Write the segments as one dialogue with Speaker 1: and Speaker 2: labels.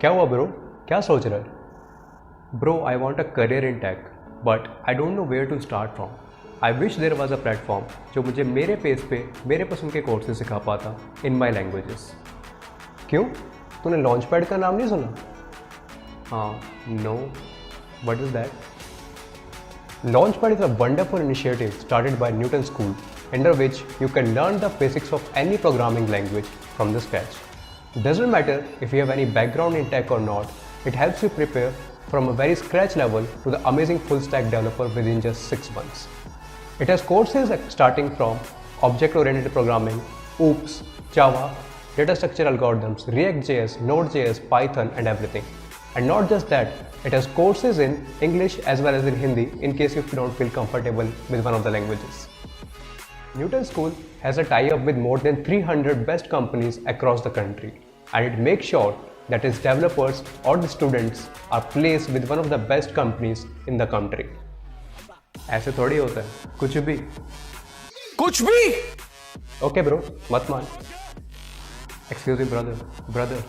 Speaker 1: क्या हुआ ब्रो? क्या सोच रहा है? Bro, I want a career in tech but I don't know where to start from. I wish there was a platform जो मुझे मेरे पेस पे मेरे पसंद के कोर्सेज सिखा पाता इन माई लैंग्वेजेस. क्यों? तूने लॉन्च पैड का नाम नहीं सुना? हाँ, no, what is that? Launchpad is a wonderful initiative started by Newton School, under which you can learn the basics of any programming language from the scratch. It doesn't matter if you have any background in tech or not, it helps you prepare from a very scratch level to the amazing full stack developer within just 6 months. It has courses starting from object-oriented programming, OOPS, Java, data structure algorithms, React.js, Node.js, Python and everything. And not just that, it has courses in English as well as in Hindi in case if you don't feel comfortable with one of the languages. Newton School has a tie-up with more than 300 best companies across the country, and it makes sure that its developers or the students are placed with one of the best companies in the country. ऐसे थोड़ी होता है, कुछ भी. Okay bro, मत मान. Excuse me brother,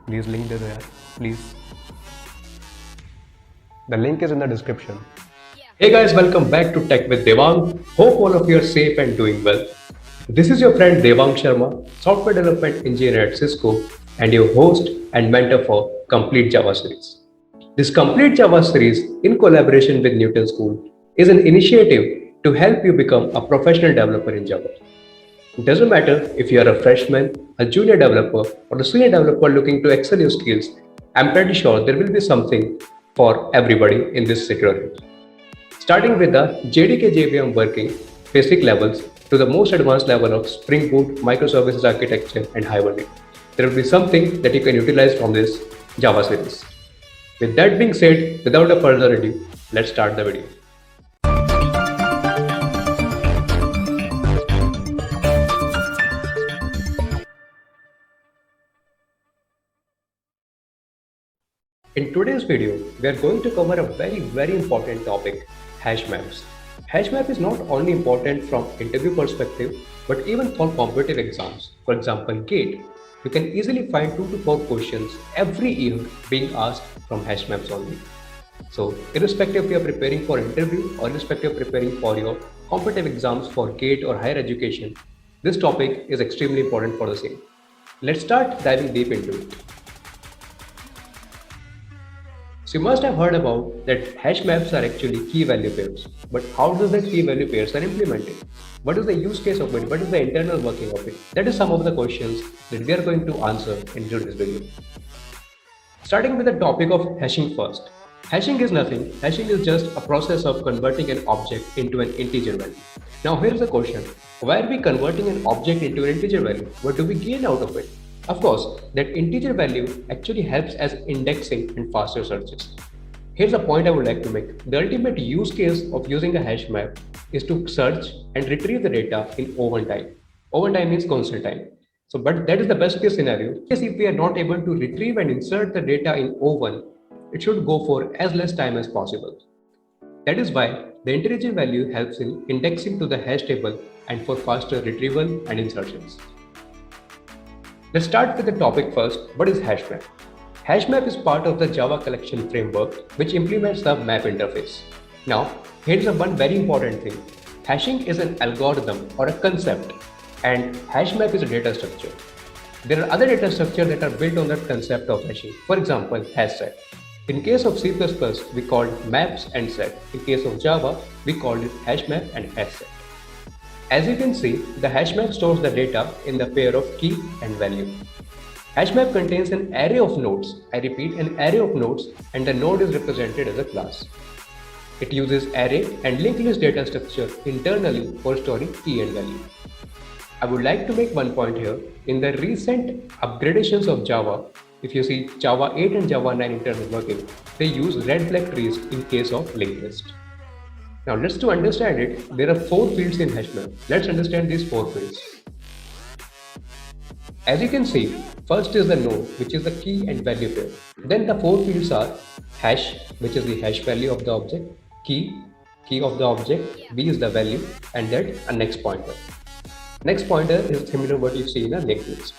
Speaker 1: please link दे दो यार, please. The link is in the description. Hey guys, welcome back to Tech with Devang. Hope all of you are safe and doing well. This is your friend Devang Sharma, software development engineer at Cisco and your host and mentor for Complete Java series. This Complete Java series in collaboration with Newton School is an initiative to help you become a professional developer in Java. It doesn't matter if you are a freshman, a junior developer or a senior developer looking to excel your skills. I'm pretty sure there will be something for everybody in this security. Starting with the JDK JVM working basic levels to the most advanced level of Spring Boot, microservices architecture and Hibernate. There will be something that you can utilize from this Java series. With that being said, without a further ado, let's start the video. In today's video, we are going to cover a very important topic, hash maps. Hash map is not only important from interview perspective, but even for competitive exams. For example, GATE. You can easily find 2 to 4 questions every year being asked from hash maps only. So, irrespective if you are preparing for interview or irrespective of preparing for your competitive exams for GATE or higher education, this topic is extremely important for the same. Let's start diving deep into it. So you must have heard about that hash maps are actually key value pairs. But how does that key value pairs are implemented? What is the use case of it? What is the internal working of it? That is some of the questions that we are going to answer in today's video. Starting with the topic of hashing first. Hashing is nothing. Hashing is just a process of converting an object into an integer value. Now here is the question. Why are we converting an object into an integer value? What do we gain out of it? Of course, that integer value actually helps as indexing and faster searches. Here's a point I would like to make. The ultimate use case of using a hash map is to search and retrieve the data in O1 time. O1 time means constant time. But that is the best case scenario. Because if we are not able to retrieve and insert the data in O1, it should go for as less time as possible. That is why the integer value helps in indexing to the hash table and for faster retrieval and insertions. Let's start with the topic first. What is hash map? Hash map is part of the Java collection framework which implements the map interface. Now, here's one very important thing. Hashing is an algorithm or a concept and hash map is a data structure. There are other data structures that are built on that concept of hashing. For example, hash set. In case of C++, we called maps and set. In case of Java, we called it hash map and hash set. As you can see, the hash map stores the data in the pair of key and value. Hash map contains an array of nodes. I repeat, an array of nodes, and the node is represented as a class. It uses array and linked list data structure internally for storing key and value. I would like to make one point here. In the recent upgradations of Java, if you see Java 8 and Java 9 internal working, they use red flag trees in case of linked list. Now let's to understand it, there are 4 fields in hash map. Let's understand these 4 fields. As you can see, first is the node, which is the key and value pair. Then the 4 fields are hash, which is the hash value of the object, key of the object, v is the value, and that a next pointer. Next pointer is similar to what you see in a linked list.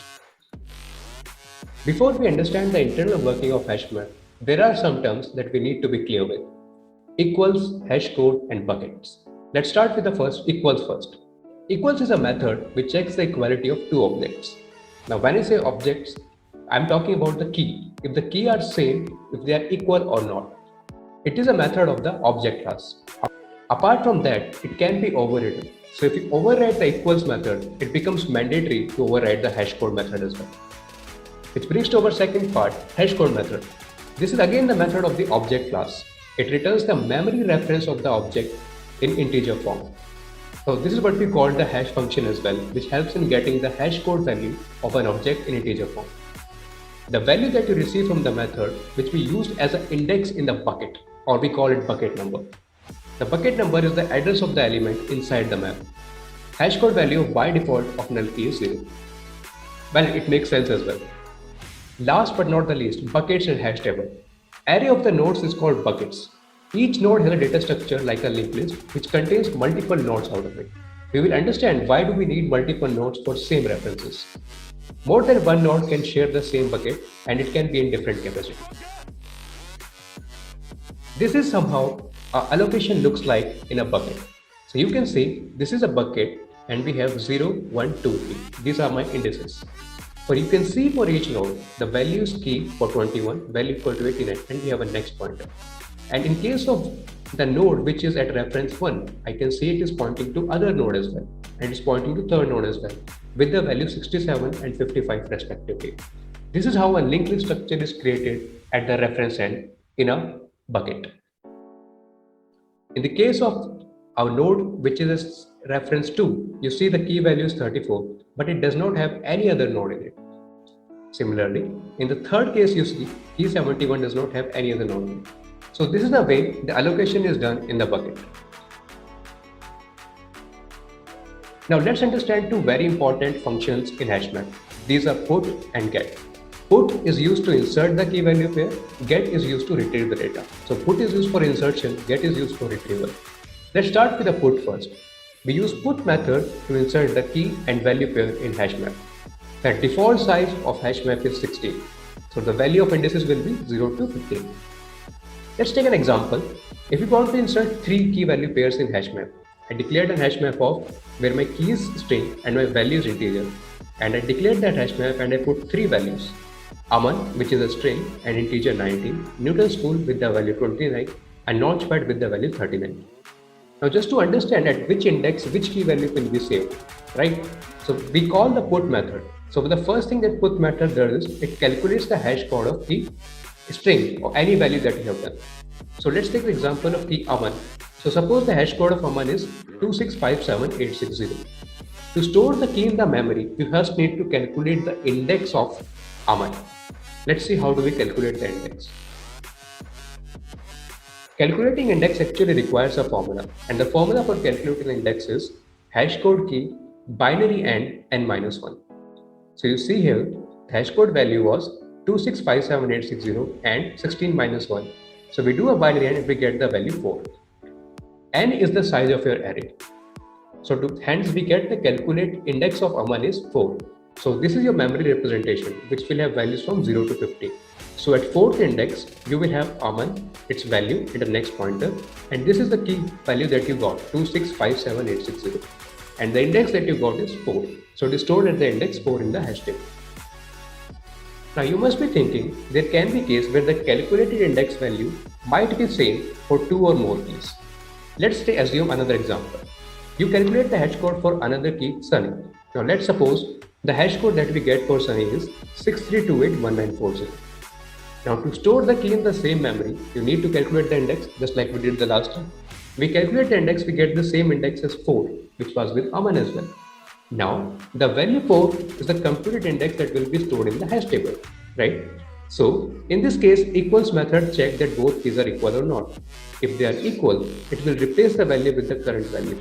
Speaker 1: Before we understand the internal working of HashMap, there are some terms that we need to be clear with. Equals, hash code, and buckets. Let's start with the first, equals first. Equals is a method which checks the equality of two objects. Now when I say objects, I'm talking about the key. If the key are same, if they are equal or not. It is a method of the object class. Apart from that, it can be overridden. So if you override the equals method, it becomes mandatory to override the hash code method as well. Which brings to our second part, hash code method. This is again the method of the object class. It returns the memory reference of the object in integer form. So this is what we call the hash function as well, which helps in getting the hash code value of an object in integer form. The value that you receive from the method, which we used as an index in the bucket, or we call it bucket number. The bucket number is the address of the element inside the map. Hash code value by default of null key is 0. Well, it makes sense as well. Last but not the least, buckets and hash table. Array of the nodes is called buckets. Each node has a data structure like a linked list, which contains multiple nodes out of it. We will understand why do we need multiple nodes for same references. More than one node can share the same bucket and it can be in different capacity. This is somehow our allocation looks like in a bucket. So you can see this is a bucket and we have 0, 1, 2, 3. These are my indices. So you can see for each node, the value is key for 21, value equal to 89, and we have a next pointer. And in case of the node which is at reference 1, I can see it is pointing to other node as well, and it's pointing to third node as well, with the value 67 and 55 respectively. This is how a linked list structure is created at the reference end in a bucket. In the case of our node which is reference 2, you see the key value is 34, but it does not have any other node in it. Similarly, in the third case you see key 71 does not have any other node in it. So this is the way the allocation is done in the bucket. Now let's understand two very important functions in HashMap. These are put and get. Put is used to insert the key value pair, get is used to retrieve the data. So put is used for insertion, get is used for retrieval. Let's start with the put first. We use put method to insert the key and value pair in HashMap. The default size of HashMap is 16. So the value of indices will be 0 to 15. Let's take an example. If we want to insert 3 key value pairs in HashMap, I declared a HashMap of where my key is string and my value is integer. And I declared that HashMap and I put 3 values. Aman, which is a string, and integer 19, Newton School with the value 29, and Launchpad with the value 39. Now just to understand at which index which key value will be saved, right? So we call the put method. So the first thing that put method does is it calculates the hash code of the string or any value that you have done. So let's take the example of key Aman. So suppose the hash code of Aman is 2657860. To store the key in the memory, you first need to calculate the index of Aman. Let's see how do we calculate the index. Calculating index actually requires a formula, and the formula for calculating the index is hash code key binary and n-1. So you see here, the hash code value was 2657860 and 16 minus 1. So we do a binary and we get the value 4. N is the size of your array. So hence we get the calculate index of Aman is 4. So this is your memory representation, which will have values from 0 to 50. So at 4th index, you will have Aman, its value in the next pointer, and this is the key value that you got, 2657860. And the index that you got is 4. So it is stored at the index 4 in the hash table. Now you must be thinking, there can be case where the calculated index value might be same for 2 or more keys. Let's assume another example. You calculate the hash code for another key, Sunny. Now let's suppose the hash code that we get for Sunny is 63281940. Now to store the key in the same memory, you need to calculate the index just like we did the last time. We calculate the index, we get the same index as 4, which was with Aman as well. Now the value 4 is the computed index that will be stored in the hash table, right? So in this case, equals method check that both keys are equal or not. If they are equal, it will replace the value with the current value.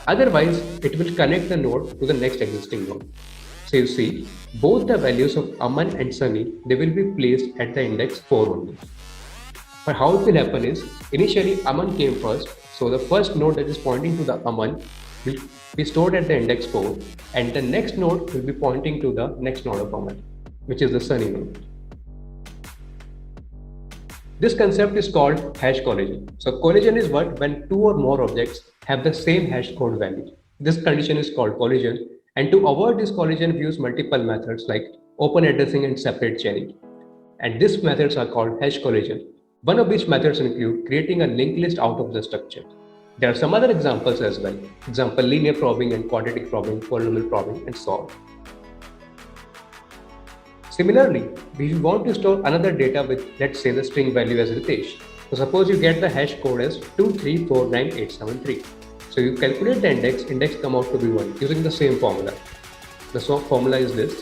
Speaker 1: Otherwise, it will connect the node to the next existing node. So you see, both the values of Aman and Sunny, they will be placed at the index 4 only. But how it will happen is, initially Aman came first, so the first node that is pointing to the Aman will be stored at the index 4, and the next node will be pointing to the next node of Aman. which is the Sunny node. This concept is called hash collision. So collision is what? When two or more objects have the same hash code value. This condition is called collision. And to avoid this collision, we use multiple methods like open addressing and separate chaining. And these methods are called hash collision. One of these methods include creating a linked list out of the structure. There are some other examples as well. Example, linear probing and quadratic probing, polynomial probing, and so on. Similarly, we want to store another data with, let's say, the string value as Ritesh. So suppose you get the hash code as 2349873. So you calculate the index come out to be 1 using the same formula. The formula is this,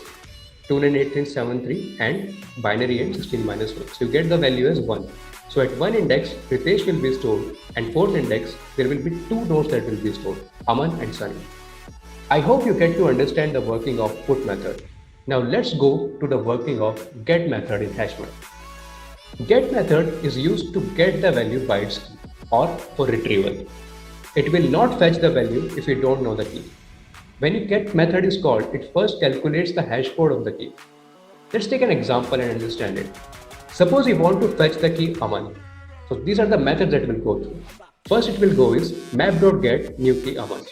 Speaker 1: 298373 and binary and 16 minus 1. So you get the value as 1. So at one index, Ritesh will be stored, and fourth index, there will be two nodes that will be stored, Aman and Sunny. I hope you get to understand the working of put method. Now let's go to the working of get method in HashMap. Get method is used to get the value by its key or for retrieval. It will not fetch the value if you don't know the key. When you get method is called, it first calculates the hash code of the key. Let's take an example and understand it. Suppose you want to fetch the key Aman. So these are the methods that will go through. First it will go is map.get new key Aman.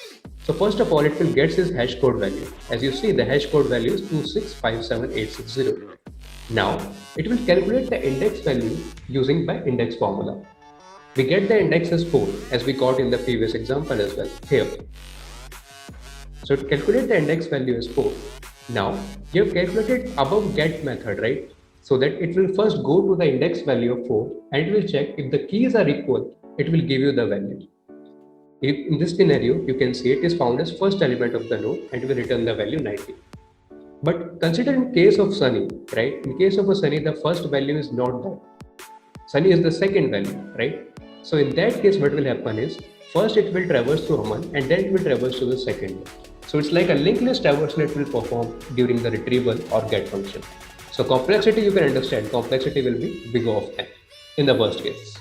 Speaker 1: So first of all, it will get his hash code value. As you see, the hash code value is 2657860. Now, it will calculate the index value using by index formula. We get the index as 4, as we got in the previous example as well, here. So it calculates the index value as 4. Now, you have calculated above get method, right? So that it will first go to the index value of 4 and it will check if the keys are equal, it will give you the value. In this scenario, you can see it is found as first element of the node and will return the value 90. But consider in case of Sunny, right? In case of a Sunny, the first value is not that. Sunny is the second value, right? So in that case, what will happen is, first it will traverse to Aman and then it will traverse to the second one. So it's like a linked list traversal it will perform during the retrieval or get function. So complexity, you can understand, complexity will be big O of n in the worst case.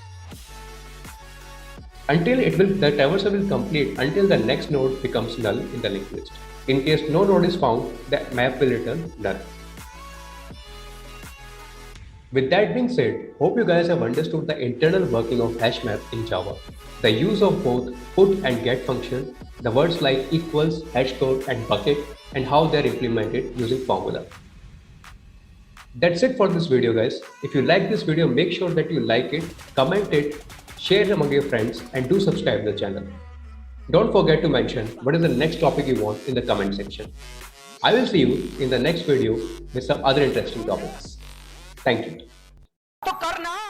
Speaker 1: Until the traversal will complete until the next node becomes null in the linked list. In case no node is found, the map will return null. With that being said, hope you guys have understood the internal working of HashMap in Java. The use of both put and get function, the words like equals, hashcode, and bucket, and how they are implemented using formula. That's it for this video, guys. If you like this video, make sure that you like it, comment it, share it among your friends, and do subscribe to the channel. Don't forget to mention what is the next topic you want in the comment section. I will see you in the next video with some other interesting topics. Thank you.